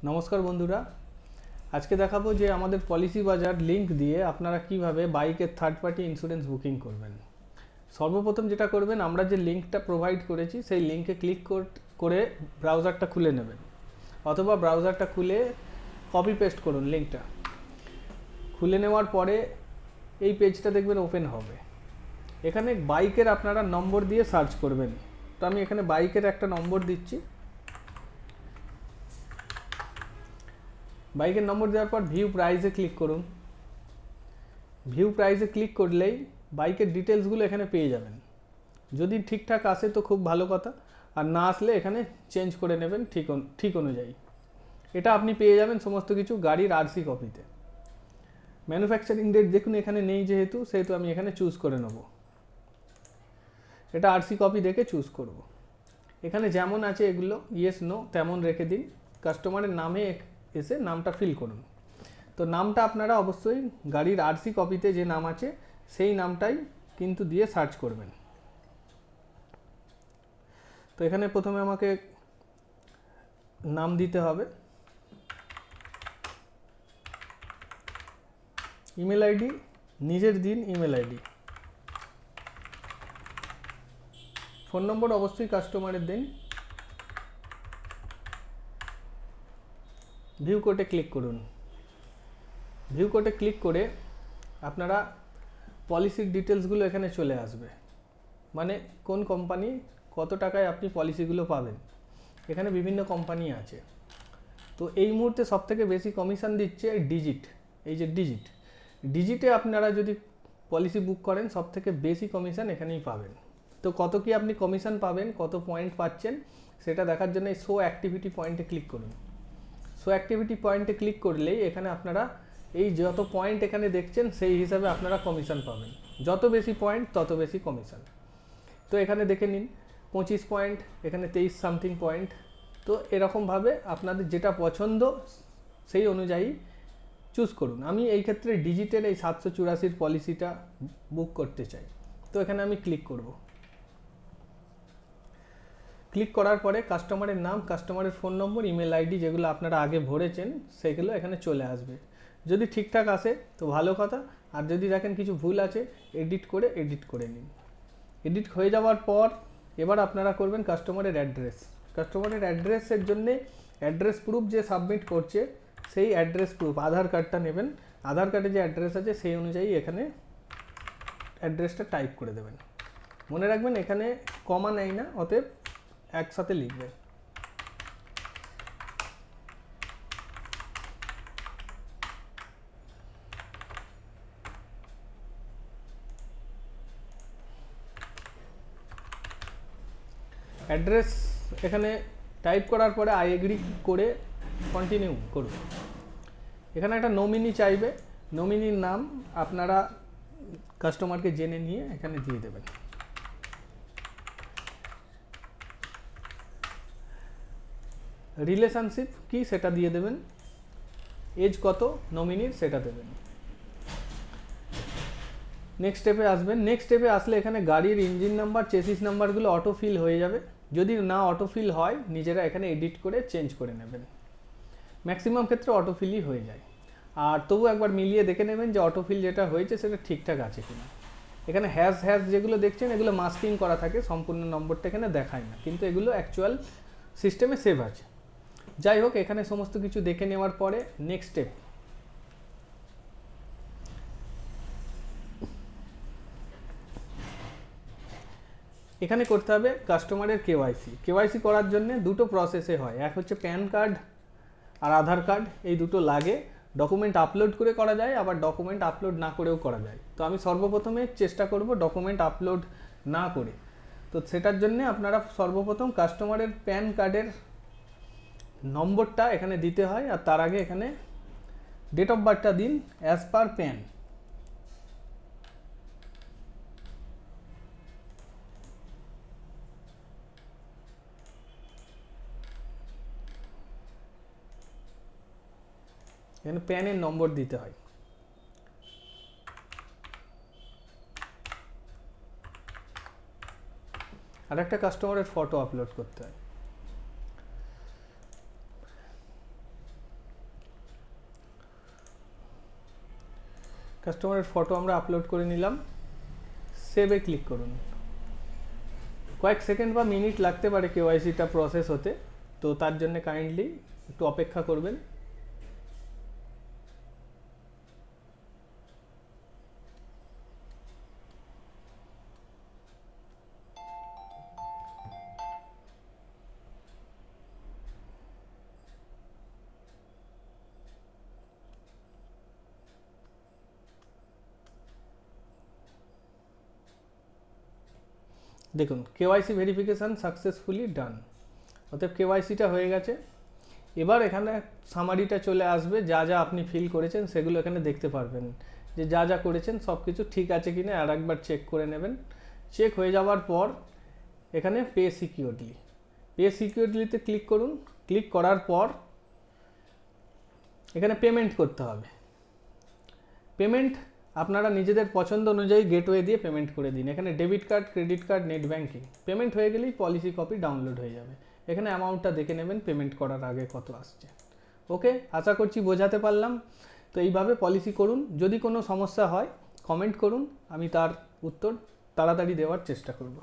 নমস্কার বন্ধুরা, আজকে দেখাবো যে আমাদের পলিসি বাজার লিংক দিয়ে আপনারা কিভাবে বাইকের থার্ড পার্টি ইন্স্যুরেন্স বুকিং করবেন। সর্বপ্রথম যেটা করবেন, আমরা যে লিংকটা প্রোভাইড করেছি সেই লিংকে ক্লিক করে ব্রাউজারটা খুলে নেবেন, অথবা ব্রাউজারটা খুলে কপি পেস্ট করুন। লিংকটা খুলে নেওয়ার পরে এই পেজটা দেখবেন ওপেন হবে। এখানে বাইকের আপনারা নম্বর দিয়ে সার্চ করবেন। তো আমি এখানে বাইকের একটা নম্বর দিচ্ছি। বাইকের নম্বর দেওয়ার পর ভিউ প্রাইসে ক্লিক করুন। ভিউ প্রাইসে ক্লিক করলেই বাইকের ডিটেলসগুলো এখানে পেয়ে যাবেন। যদি ঠিকঠাক আসে তো খুব ভালো কথা, আর না আসলে এখানে চেঞ্জ করে নেবেন ঠিক অনুযায়ী। এটা আপনি পেয়ে যাবেন সমস্ত কিছু গাড়ির আরসি কপিতে। ম্যানুফ্যাকচারিং ডেট দেখুন এখানে নেই, সেহেতু আমি এখানে চুজ করে নেব। এটা আরসি কপি দেখে চুজ করব। এখানে যেমন আছে এগুলো ইয়েস নো তেমন রেখে দিন। কাস্টমারের নামে এসে নামটা ফিল করুন। তো নামটা আপনারা অবশ্যই গাড়ির আরসি কপিতে যে নাম আছে সেই নামটাই কিন্তু দিয়ে সার্চ করবেন। তো এখানে প্রথমে আমাকে নাম দিতে হবে, ইমেল আইডি নিজের দিন, ইমেল আইডি, ফোন নম্বর অবশ্যই কাস্টমারের দিন। ভিউ কোডে ক্লিক করুন। ভিউ কোডে ক্লিক করে আপনারা পলিসির ডিটেলসগুলো এখানে চলে আসবে, মানে কোন কোম্পানি কত টাকায় আপনি পলিসিগুলো পাবেন। এখানে বিভিন্ন কোম্পানি আছে। তো এই মুহূর্তে সবথেকে বেশি কমিশন দিচ্ছে ডিজিট। এই যে ডিজিটে আপনারা যদি পলিসি বুক করেন সবথেকে বেশি কমিশন এখানেই পাবেন। তো কত কি আপনি কমিশন পাবেন, কত পয়েন্ট পাচ্ছেন সেটা দেখার জন্য এই শো অ্যাক্টিভিটি পয়েন্টে ক্লিক করুন। শো অ্যাক্টিভিটি পয়েন্টে ক্লিক করলেই এখানে আপনারা এই যত পয়েন্ট এখানে দেখছেন সেই হিসাবে আপনারা কমিশন পাবেন। যত বেশি পয়েন্ট তত বেশি কমিশন। তো এখানে দেখে নিন 25 পয়েন্ট, এখানে 23 সামথিং পয়েন্ট। তো এরকমভাবে আপনাদের যেটা পছন্দ সেই অনুযায়ী চুজ করুন। আমি এই ক্ষেত্রে ডিজিটাল এই 784 পলিসিটা বুক করতে চাই। তো এখানে আমি ক্লিক করব। ক্লিক করার পরে কাস্টমারের নাম, কাস্টমারের ফোন নম্বর, ইমেল আইডি যেগুলো আপনারা আগে ভরেছেন সেগুলো এখানে চলে আসবে। যদি ঠিকঠাক আসে তো ভালো কথা, আর যদি দেখেন কিছু ভুল আছে এডিট করে নিন। এডিট হয়ে যাওয়ার পর এবার আপনারা করবেন কাস্টমারের অ্যাড্রেস। কাস্টমারের অ্যাড্রেসের জন্যে অ্যাড্রেস প্রুফ যে সাবমিট করছে সেই অ্যাড্রেস প্রুফ আধার কার্ডটা নেবেন। আধার কার্ডে যে অ্যাড্রেস আছে সেই অনুযায়ী এখানে অ্যাড্রেসটা টাইপ করে দেবেন। মনে রাখবেন এখানে কমা নেই না, অতএব একসাথে লিখবেন। অ্যাড্রেস এখানে টাইপ করার পরে আই এগ্রি করে কন্টিনিউ করুন। এখানে একটা নমিনি চাইবে, নমিনির নাম আপনারা কাস্টমারকে জেনে নিয়ে এখানে দিয়ে দেবেন। রিলেশনশিপ কি সেটা দিয়ে দেবেন, এজ কত নমিনির সেটা দেবেন। নেক্সট স্টেপে আসবেন। নেক্সট স্টেপে আসলে এখানে গাড়ির ইঞ্জিন নাম্বার, চেসিস নাম্বারগুলো অটো ফিল হয়ে যাবে। যদি না অটো ফিল হয় নিজেরা এখানে এডিট করে চেঞ্জ করে নেবেন। ম্যাক্সিমাম ক্ষেত্রে অটো ফিলই হয়ে যায়, আর তবু একবার মিলিয়ে দেখে নেবেন যে অটো ফিল যেটা হয়েছে সেটা ঠিকঠাক আছে কিনা। এখানে হ্যাশ যেগুলো দেখছেন এগুলো মাস্কিং করা থাকে, সম্পূর্ণ নম্বরটা এখানে দেখায় না, কিন্তু এগুলো অ্যাকচুয়াল সিস্টেমে সেভ আছে। যাই হোক, এখানে সমস্ত কিছু দেখে নেওয়ার পরে নেক্সট স্টেপ, এখানে করতে হবে কাস্টমারের কেওয়াইসি করার জন্য দুটো প্রসেসে হয়। এক হচ্ছে প্যান কার্ড আর আধার কার্ড, এই দুটো লাগে। ডকুমেন্ট আপলোড করে করা যায়, আবার ডকুমেন্ট আপলোড না করেও করা যায়। তো আমি সর্বপ্রথমে চেষ্টা করব ডকুমেন্ট আপলোড না করে। তো সেটার জন্য আপনারা সর্বপ্রথম কাস্টমারের প্যান কার্ডের নম্বরটা এখানে দিতে হয়, আর তার আগে এখানে ডেট অফ বার্থটা দিন অ্যাজ পার প্যান। এখানে প্যানের নম্বর দিতে হয়। আর একটা কাস্টমারের ফটো আপলোড করতে হয়। কাস্টমারের ফটো আমরা আপলোড করে নিলাম, সেভে ক্লিক করুন। কয়েক সেকেন্ড বা মিনিট লাগতে পারে কেওয়াইসিটা প্রসেস হতে, তো তার জন্য কাইন্ডলি একটু অপেক্ষা করবেন। দেখুন কেওয়াইসি ভেরিফিকেশান সাকসেসফুলি ডান, অতএব কেওয়াইসিটা হয়ে গেছে। এবার এখানে সামারিটা চলে আসবে, যা যা আপনি ফিল করেছেন সেগুলো এখানে দেখতে পারবেন, যে যা যা করেছেন সব কিছু ঠিক আছে কিনা আর একবার চেক করে নেবেন। চেক হয়ে যাওয়ার পর এখানে পে সিকিউরলিতে ক্লিক করুন। ক্লিক করার পর এখানে পেমেন্ট করতে হবে। পেমেন্ট আপনারা নিজেদের পছন্দ অনুযায়ী গেটওয়ে দিয়ে পেমেন্ট করে দিন। এখানে debit card, credit card, net banking. Payment হয়ে গেলেই পলিসি কপি ডাউনলোড হয়ে যাবে। এখানে অ্যামাউন্টটা দেখে নেবেন পেমেন্ট করার আগে কত আসছে। ওকে, আশা করছি বোঝাতে পারলাম। তো এইভাবে পলিসি করুন। যদি কোনো সমস্যা হয় কমেন্ট করুন, আমি তার উত্তর তাড়াতাড়ি দেওয়ার চেষ্টা করব।